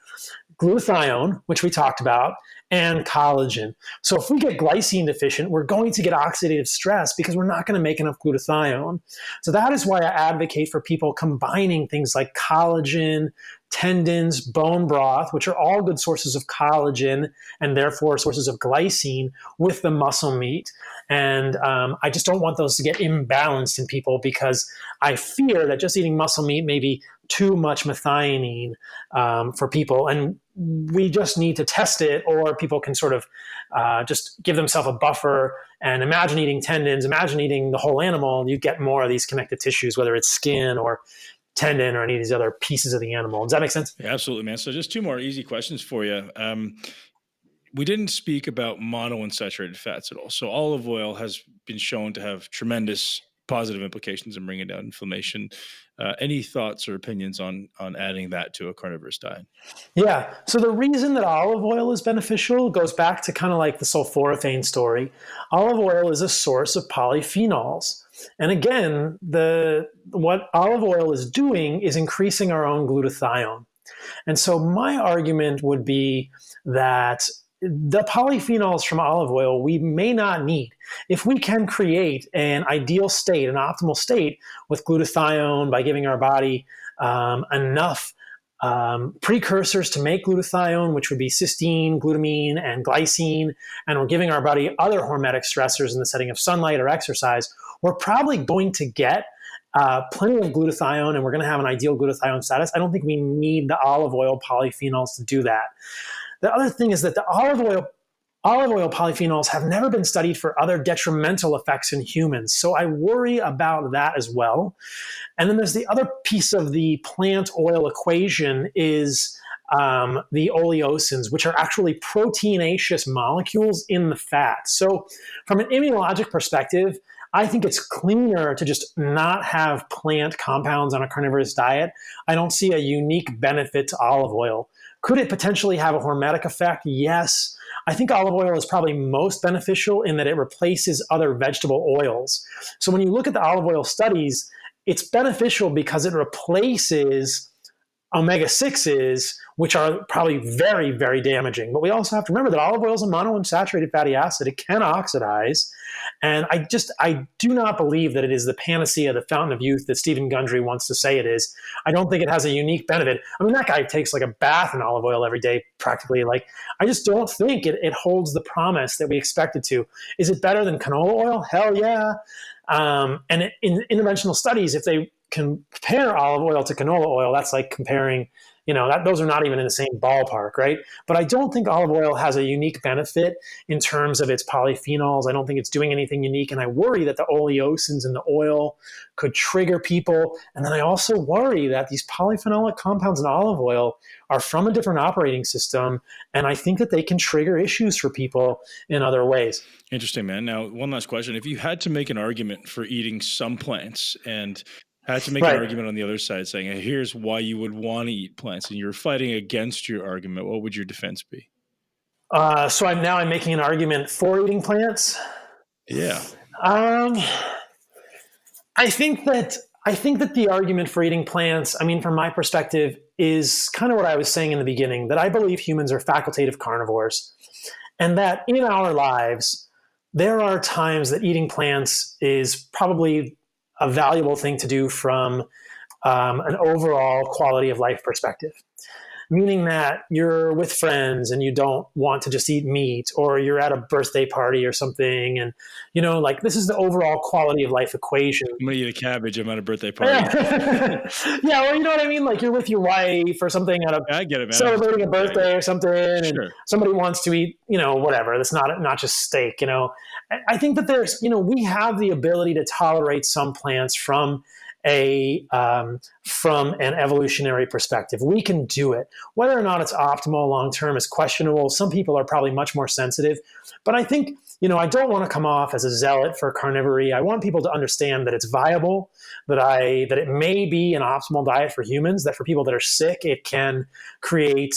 glutathione, which we talked about, and collagen. So if we get glycine deficient, we're going to get oxidative stress because we're not going to make enough glutathione. So that is why I advocate for people combining things like collagen, tendons, bone broth, which are all good sources of collagen and therefore sources of glycine, with the muscle meat. And I just don't want those to get imbalanced in people because I fear that just eating muscle meat may be too much methionine for people. And we just need to test it, or people can sort of just give themselves a buffer and imagine eating tendons, imagine eating the whole animal, and you get more of these connective tissues, whether it's skin or tendon or any of these other pieces of the animal. Does that make sense? Yeah, absolutely, man. So just 2 more easy questions for you. We didn't speak about monounsaturated fats at all. So olive oil has been shown to have tremendous positive implications in bringing down inflammation. Any thoughts or opinions on adding that to a carnivorous diet? Yeah. So the reason that olive oil is beneficial goes back to kind of like the sulforaphane story. Olive oil is a source of polyphenols. And again, what olive oil is doing is increasing our own glutathione. And so my argument would be that the polyphenols from olive oil we may not need. If we can create an ideal state, an optimal state with glutathione by giving our body enough precursors to make glutathione, which would be cysteine, glutamine, and glycine, and we're giving our body other hormetic stressors in the setting of sunlight or exercise, we're probably going to get plenty of glutathione, and we're going to have an ideal glutathione status. I don't think we need the olive oil polyphenols to do that. The other thing is that the olive oil polyphenols have never been studied for other detrimental effects in humans. So I worry about that as well. And then there's the other piece of the plant oil equation is the oleosins, which are actually proteinaceous molecules in the fat. So from an immunologic perspective, I think it's cleaner to just not have plant compounds on a carnivorous diet. I don't see a unique benefit to olive oil. Could it potentially have a hormetic effect? Yes. I think olive oil is probably most beneficial in that it replaces other vegetable oils. So when you look at the olive oil studies, it's beneficial because it replaces omega-6s, which are probably very, very damaging. But we also have to remember that olive oil is a monounsaturated fatty acid. It can oxidize. And I do not believe that it is the panacea, the fountain of youth that Stephen Gundry wants to say it is. I don't think it has a unique benefit. I mean, that guy takes like a bath in olive oil every day, practically. Like, I just don't think it holds the promise that we expect it to. Is it better than canola oil? Hell yeah. And in interventional studies, if they compare olive oil to canola oil, that's like comparing, those are not even in the same ballpark, right? But I don't think olive oil has a unique benefit in terms of its polyphenols. I don't think it's doing anything unique. And I worry that the oleosins in the oil could trigger people. And then I also worry that these polyphenolic compounds in olive oil are from a different operating system. And I think that they can trigger issues for people in other ways. Interesting, man. Now, one last question. If you had to make an argument for eating some plants and had to make an argument on the other side saying, hey, here's why you would want to eat plants, and you're fighting against your argument, what would your defense be? So I'm making an argument for eating plants. Yeah. I think that the argument for eating plants, from my perspective, is kind of what I was saying in the beginning, that I believe humans are facultative carnivores, and that in our lives, there are times that eating plants is probably a valuable thing to do from an overall quality of life perspective. meaning that you're with friends and you don't want to just eat meat, or you're at a birthday party or something. And, like this is the overall quality of life equation. I'm going to eat a cabbage. I'm at a birthday party. Yeah, well, you know what I mean? Like you're with your wife or something at I get it, man. celebrating a birthday or something, and Sure. somebody wants to eat, whatever. That's not just steak, I think that there's, we have the ability to tolerate some plants from an evolutionary perspective. We can do it. Whether or not it's optimal long term is questionable. Some people are probably much more sensitive, but I think, I don't want to come off as a zealot for carnivory. I want people to understand that it's viable, that it may be an optimal diet for humans, that for people that are sick, it can create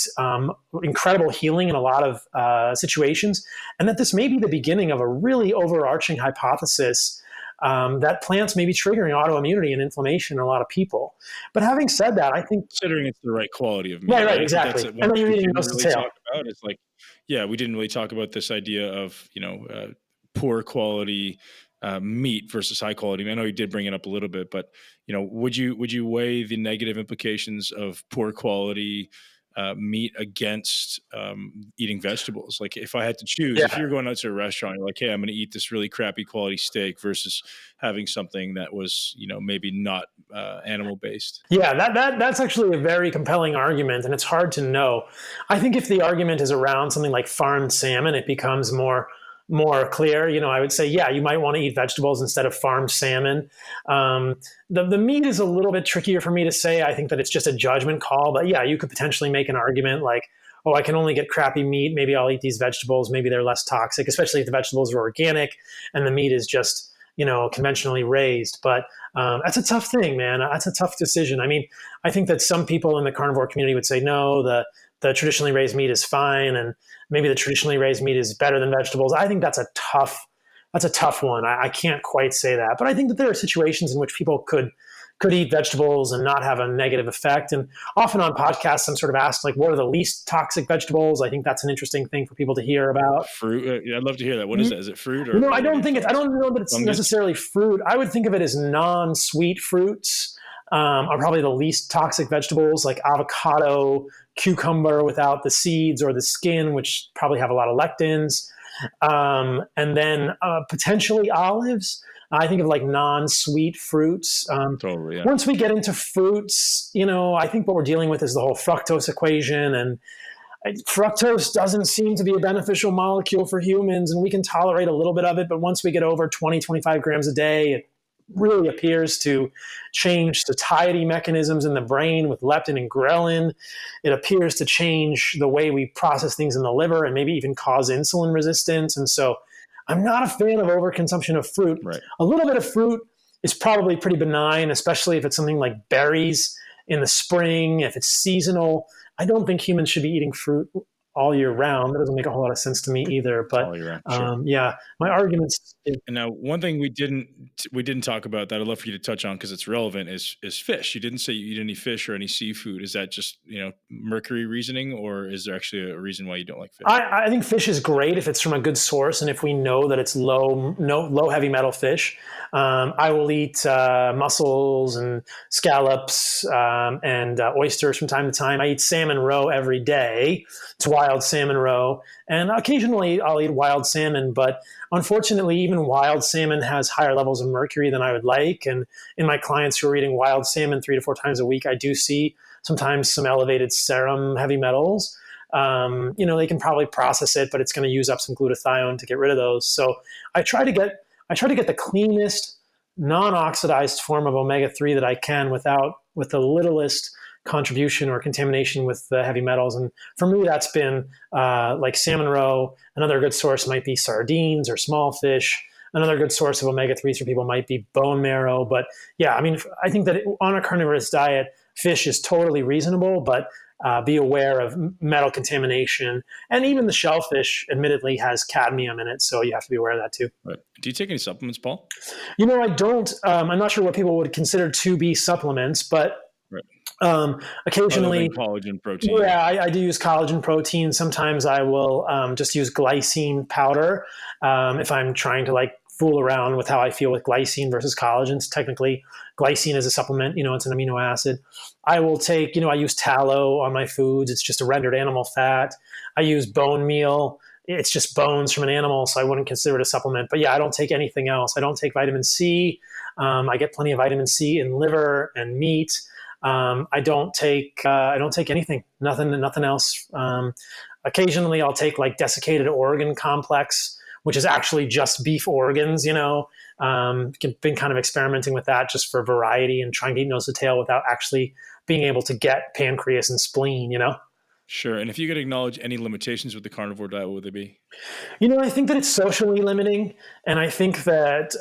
incredible healing in a lot of situations, and that this may be the beginning of a really overarching hypothesis that plants may be triggering autoimmunity and inflammation in a lot of people. But having said that, I think considering it's the right quality of meat, right, exactly. And then you're eating most really talk about it's like, yeah, we didn't really talk about this idea of poor quality meat versus high quality. I know you did bring it up a little bit, but would you weigh the negative implications of poor quality meat against eating vegetables? Like if I had to choose, if you're going out to a restaurant, you're like, hey, I'm going to eat this really crappy quality steak versus having something that was, maybe not animal based. Yeah, that's actually a very compelling argument, and it's hard to know. I think if the argument is around something like farmed salmon, it becomes more clear. I would say, yeah, you might want to eat vegetables instead of farmed salmon. The meat is a little bit trickier for me to say. I think that it's just a judgment call, but yeah, you could potentially make an argument like, oh, I can only get crappy meat. Maybe I'll eat these vegetables. Maybe they're less toxic, especially if the vegetables are organic and the meat is just, conventionally raised. But that's a tough thing, man. That's a tough decision. I mean, I think that some people in the carnivore community would say, no, the traditionally raised meat is fine, and maybe the traditionally raised meat is better than vegetables. I think that's a tough one. I can't quite say that, but I think that there are situations in which people could eat vegetables and not have a negative effect. And often on podcasts, I'm sort of asked, like, what are the least toxic vegetables? I think that's an interesting thing for people to hear about. Fruit. I'd love to hear that. What is that? Is it fruit? Or I don't know that it's necessarily fruit. I would think of it as non-sweet fruits. Are probably the least toxic vegetables, like avocado, cucumber without the seeds or the skin, which probably have a lot of lectins. And then potentially olives. I think of like non-sweet fruits. Totally. Yeah. Once we get into fruits, I think what we're dealing with is the whole fructose equation, and fructose doesn't seem to be a beneficial molecule for humans, and we can tolerate a little bit of it. But once we get over 20, 25 grams a day, it really appears to change satiety mechanisms in the brain with leptin and ghrelin. It appears to change the way we process things in the liver and maybe even cause insulin resistance. And so I'm not a fan of overconsumption of fruit. Right. A little bit of fruit is probably pretty benign, especially if it's something like berries in the spring, if it's seasonal. I don't think humans should be eating fruit all year round. That doesn't make a whole lot of sense to me either. But all year round, sure. Yeah, my arguments. And now, one thing we didn't talk about that I'd love for you to touch on because it's relevant is fish. You didn't say you eat any fish or any seafood. Is that just mercury reasoning, or is there actually a reason why you don't like fish? I think fish is great if it's from a good source and if we know that it's low heavy metal fish. I will eat mussels and scallops and oysters from time to time. I eat salmon roe every day. It's wild salmon roe. And occasionally I'll eat wild salmon, but unfortunately, even wild salmon has higher levels of mercury than I would like. And in my clients who are eating wild salmon 3 to 4 times a week, I do see sometimes some elevated serum heavy metals. They can probably process it, but it's going to use up some glutathione to get rid of those. So I try to get the cleanest, non-oxidized form of omega-3 that I can with the littlest contribution or contamination with the heavy metals. And for me, that's been like salmon roe. Another good source might be sardines or small fish. Another good source of omega-3s for people might be bone marrow. But yeah, I mean, I think that on a carnivorous diet, fish is totally reasonable, but be aware of metal contamination. And even the shellfish, admittedly, has cadmium in it, so you have to be aware of that too. Right. Do you take any supplements, Paul? I don't. I'm not sure what people would consider to be supplements, but occasionally collagen protein. Yeah, I do use collagen protein. Sometimes I will just use glycine powder if I'm trying to fool around with how I feel with glycine versus collagens. Technically, glycine is a supplement, it's an amino acid. I will take, I use tallow on my foods. It's just a rendered animal fat. I use bone meal. It's just bones from an animal, so I wouldn't consider it a supplement. But yeah, I don't take anything else. I don't take vitamin C. I get plenty of vitamin C in liver and meat. I don't take anything, nothing else. Occasionally I'll take like desiccated organ complex, which is actually just beef organs, been kind of experimenting with that just for variety and trying to eat nose to tail without actually being able to get pancreas and spleen. Sure. And if you could acknowledge any limitations with the carnivore diet, what would they be? I think that it's socially limiting. And I think that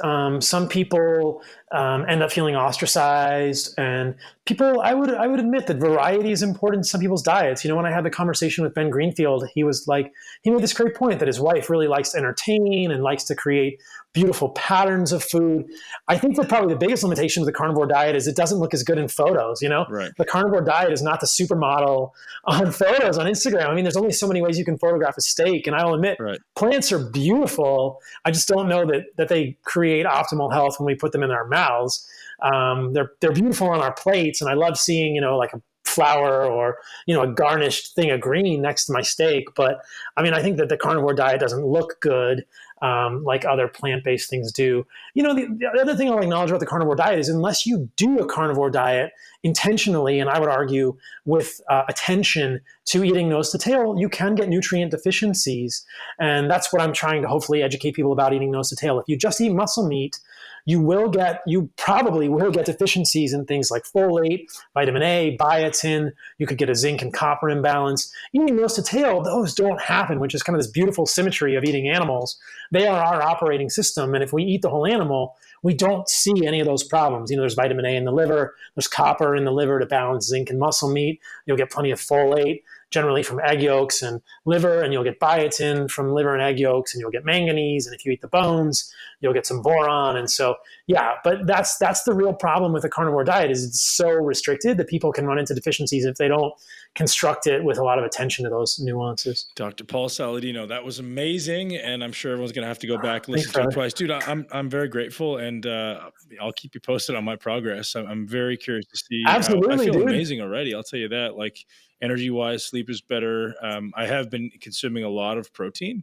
some people end up feeling ostracized. And people, I would admit that variety is important in some people's diets. When I had the conversation with Ben Greenfield, he made this great point that his wife really likes to entertain and likes to create beautiful patterns of food. I think that probably the biggest limitation of the carnivore diet is it doesn't look as good in photos. Right. The carnivore diet is not the supermodel on photos on Instagram. I mean, there's only so many ways you can photograph a steak. And I'll admit, right, plants are beautiful. I just don't know that they create optimal health when we put them in our mouths. They're beautiful on our plates. And I love seeing, like a flower or, a garnished thing of green next to my steak. But I mean, I think that the carnivore diet doesn't look good like other plant-based things do. The other thing I'll acknowledge about the carnivore diet is unless you do a carnivore diet intentionally, and I would argue with attention to eating nose to tail, you can get nutrient deficiencies. And that's what I'm trying to hopefully educate people about eating nose to tail. If you just eat muscle meat, you probably will get deficiencies in things like folate, vitamin A, biotin. You could get a zinc and copper imbalance. Eating nose to tail, those don't happen, which is kind of this beautiful symmetry of eating animals. They are our operating system. And if we eat the whole animal, we don't see any of those problems. There's vitamin A in the liver, there's copper in the liver to balance zinc and muscle meat. You'll get plenty of folate, generally from egg yolks and liver, and you'll get biotin from liver and egg yolks, and you'll get manganese. And if you eat the bones, you'll get some boron. And so, yeah, but that's the real problem with the carnivore diet is it's so restricted that people can run into deficiencies if they don't construct it with a lot of attention to those nuances. Dr. Paul Saladino, that was amazing. And I'm sure everyone's going to have to go back and listen to it twice. Dude, I'm very grateful, and I'll keep you posted on my progress. I'm very curious to see. Absolutely, I feel dude. amazing already. I'll tell you that. Like, energy-wise, sleep is better. I have been consuming a lot of protein,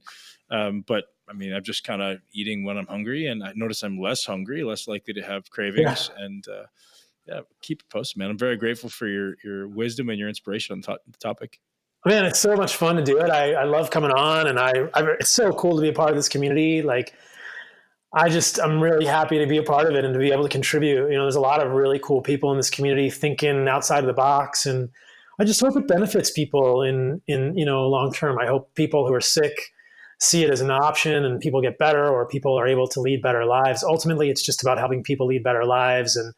but I mean, I'm just kind of eating when I'm hungry, and I notice I'm less hungry, less likely to have cravings. Yeah. And keep it posted, man. I'm very grateful for your wisdom and your inspiration on the topic. Man, it's so much fun to do it. I love coming on, and it's so cool to be a part of this community. Like, I'm really happy to be a part of it and to be able to contribute. There's a lot of really cool people in this community thinking outside of the box, and I just hope it benefits people in long term. I hope people who are sick see it as an option and people get better, or people are able to lead better lives. Ultimately, it's just about helping people lead better lives. And,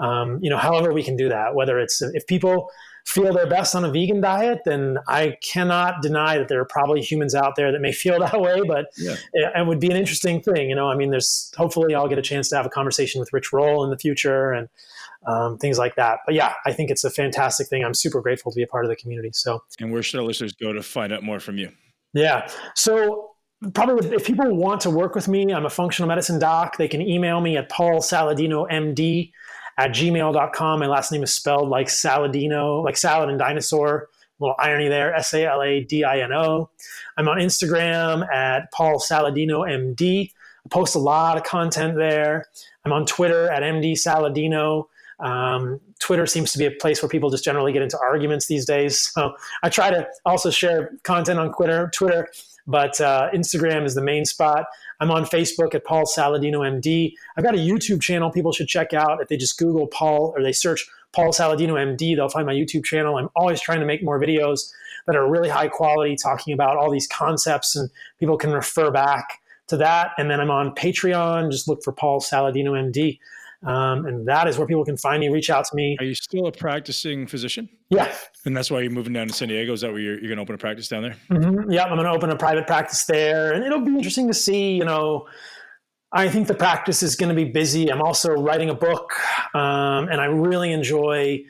however we can do that, whether it's if people feel their best on a vegan diet, then I cannot deny that there are probably humans out there that may feel that way, but it would be an interesting thing. Hopefully I'll get a chance to have a conversation with Rich Roll in the future and things like that. But yeah, I think it's a fantastic thing. I'm super grateful to be a part of the community. And where should our listeners go to find out more from you? Yeah. So probably if people want to work with me, I'm a functional medicine doc. They can email me at paulsaladinomd@gmail.com. My last name is spelled like Saladino, like salad and dinosaur. A little irony there, Saladino. I'm on Instagram at paulsaladinomd. I post a lot of content there. I'm on Twitter at MD Saladino. Twitter seems to be a place where people just generally get into arguments these days. So I try to also share content on Twitter, but Instagram is the main spot. I'm on Facebook at Paul Saladino MD. I've got a YouTube channel people should check out. If they just Google Paul or they search Paul Saladino MD, they'll find my YouTube channel. I'm always trying to make more videos that are really high quality, talking about all these concepts, and people can refer back to that. And then I'm on Patreon. Just look for Paul Saladino MD. And that is where people can find me, reach out to me. Are you still a practicing physician? Yeah. And that's why you're moving down to San Diego? Is that where you're going to open a practice down there? Mm-hmm. Yeah, I'm going to open a private practice there. And it'll be interesting to see, I think the practice is going to be busy. I'm also writing a book, and I really enjoy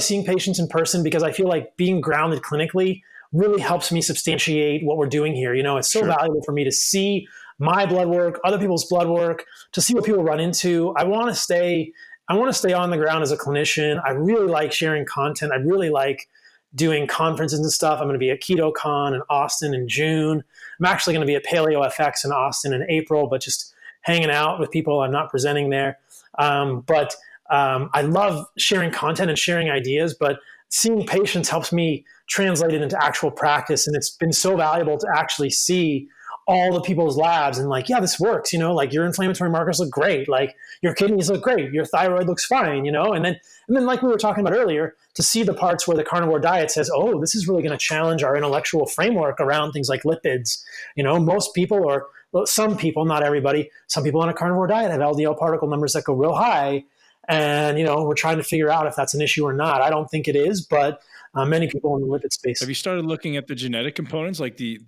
seeing patients in person because I feel like being grounded clinically really helps me substantiate what we're doing here. It's so valuable for me to see my blood work, other people's blood work, to see what people run into. I want to stay on the ground as a clinician. I really like sharing content. I really like doing conferences and stuff. I'm going to be at KetoCon in Austin in June. I'm actually going to be at Paleo FX in Austin in April, but just hanging out with people. I'm not presenting there. But I love sharing content and sharing ideas, but seeing patients helps me translate it into actual practice. And it's been so valuable to actually see all the people's labs and like, yeah, this works, like your inflammatory markers look great. Like your kidneys look great. Your thyroid looks fine, and then like we were talking about earlier, to see the parts where the carnivore diet says, oh, this is really going to challenge our intellectual framework around things like lipids. Most people, or some people, not everybody, some people on a carnivore diet have LDL particle numbers that go real high. And, we're trying to figure out if that's an issue or not. I don't think it is, but many people in the lipid space. Have you started looking at the genetic components, like the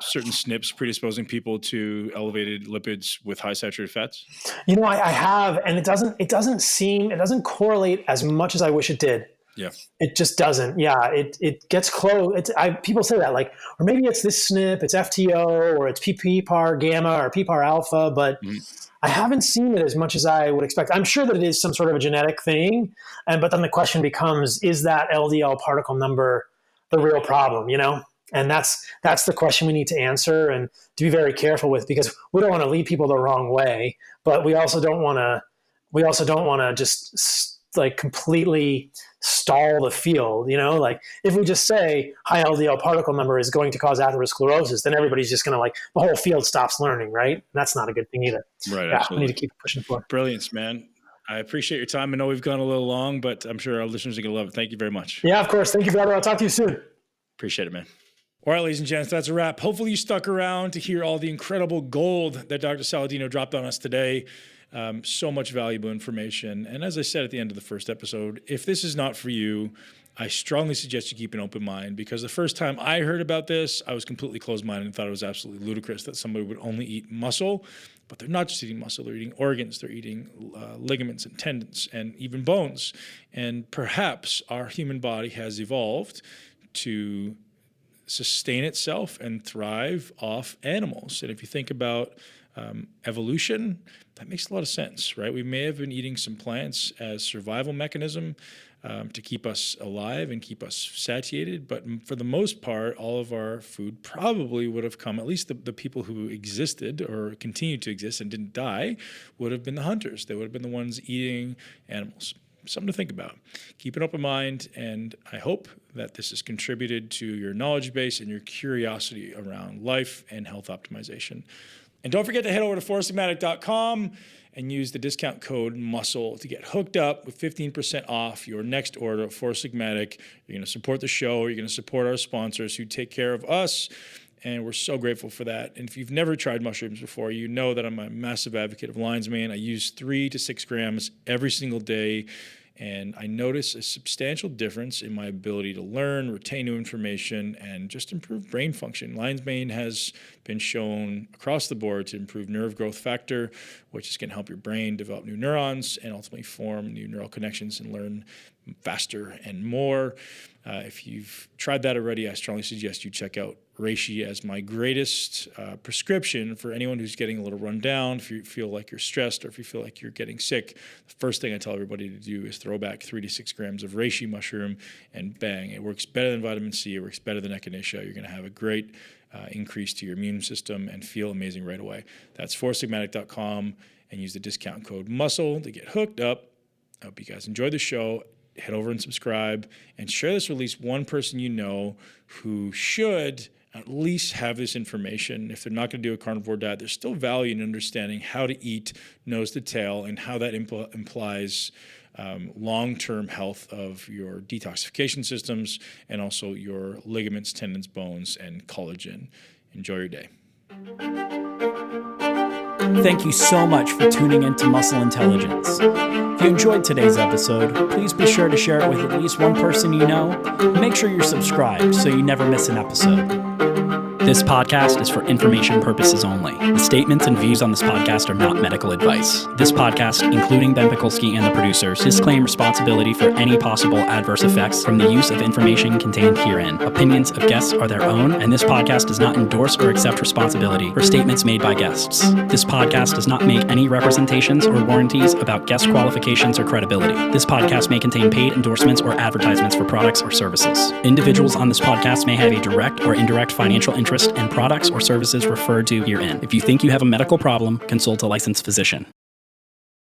certain SNPs predisposing people to elevated lipids with high saturated fats? I have, and it doesn't correlate as much as I wish it did. Yeah. It just doesn't. Yeah. It gets close. People say that, like, or maybe it's this SNP, it's FTO, or it's PPAR gamma or PPAR alpha, but I haven't seen it as much as I would expect. I'm sure that it is some sort of a genetic thing. But then the question becomes, is that LDL particle number the real problem, And that's the question we need to answer and to be very careful with, because we don't want to lead people the wrong way, but we also don't want to just like completely stall the field. Like if we just say high LDL particle number is going to cause atherosclerosis, then everybody's just going to the whole field stops learning, right? And that's not a good thing either. Right. Yeah, absolutely. we need to keep pushing forward. Brilliance, man. I appreciate your time. I know we've gone a little long, but I'm sure our listeners are going to love it. Thank you very much. Yeah, of course. Thank you, brother. I'll talk to you soon. Appreciate it, man. All right, ladies and gents, that's a wrap. Hopefully you stuck around to hear all the incredible gold that Dr. Saladino dropped on us today. So much valuable information. And as I said at the end of the first episode, if this is not for you, I strongly suggest you keep an open mind, because the first time I heard about this, I was completely closed-minded and thought it was absolutely ludicrous that somebody would only eat muscle. But they're not just eating muscle, they're eating organs, they're eating ligaments and tendons and even bones. And perhaps our human body has evolved to sustain itself and thrive off animals. And if you think about evolution, that makes a lot of sense, right? We may have been eating some plants as survival mechanism to keep us alive and keep us satiated. But for the most part, all of our food probably would have come, at least the people who existed or continued to exist and didn't die, would have been the hunters. They would have been the ones eating animals. Something to think about. Keep an open mind, and I hope that this has contributed to your knowledge base and your curiosity around life and health optimization. And don't forget to head over to forsigmatic.com and use the discount code MUSCLE to get hooked up with 15% off your next order of Four Sigmatic. You're going to support the show. You're going to support our sponsors who take care of us, and we're so grateful for that. And if you've never tried mushrooms before, you know that I'm a massive advocate of lion's mane. I use 3 to 6 grams every single day, and I notice a substantial difference in my ability to learn, retain new information, and just improve brain function. Lion's mane has been shown across the board to improve nerve growth factor, which is going to help your brain develop new neurons and ultimately form new neural connections and learn faster and more. If you've tried that already, I strongly suggest you check out reishi as my greatest prescription for anyone who's getting a little run down. If you feel like you're stressed or if you feel like you're getting sick, the first thing I tell everybody to do is throw back 3 to 6 grams of reishi mushroom, and bang, it works better than vitamin C. It works better than echinacea. You're going to have a great increase to your immune system and feel amazing right away. That's foursigmatic.com, and use the discount code MUSCLE to get hooked up. I hope you guys enjoyed the show. Head over and subscribe and share this with at least one person you know who should at least have this information. If they're not going to do a carnivore diet, there's still value in understanding how to eat nose to tail and how that implies long-term health of your detoxification systems and also your ligaments, tendons, bones, and collagen. Enjoy your day. Thank you so much for tuning into Muscle Intelligence. If you enjoyed today's episode, please be sure to share it with at least one person you know. Make sure you're subscribed so you never miss an episode. This podcast is for information purposes only. The statements and views on this podcast are not medical advice. This podcast, including Ben Pekulski and the producers, disclaim responsibility for any possible adverse effects from the use of information contained herein. Opinions of guests are their own, and this podcast does not endorse or accept responsibility for statements made by guests. This podcast does not make any representations or warranties about guest qualifications or credibility. This podcast may contain paid endorsements or advertisements for products or services. Individuals on this podcast may have a direct or indirect financial interest in products or services referred to herein. If you think you have a medical problem, consult a licensed physician.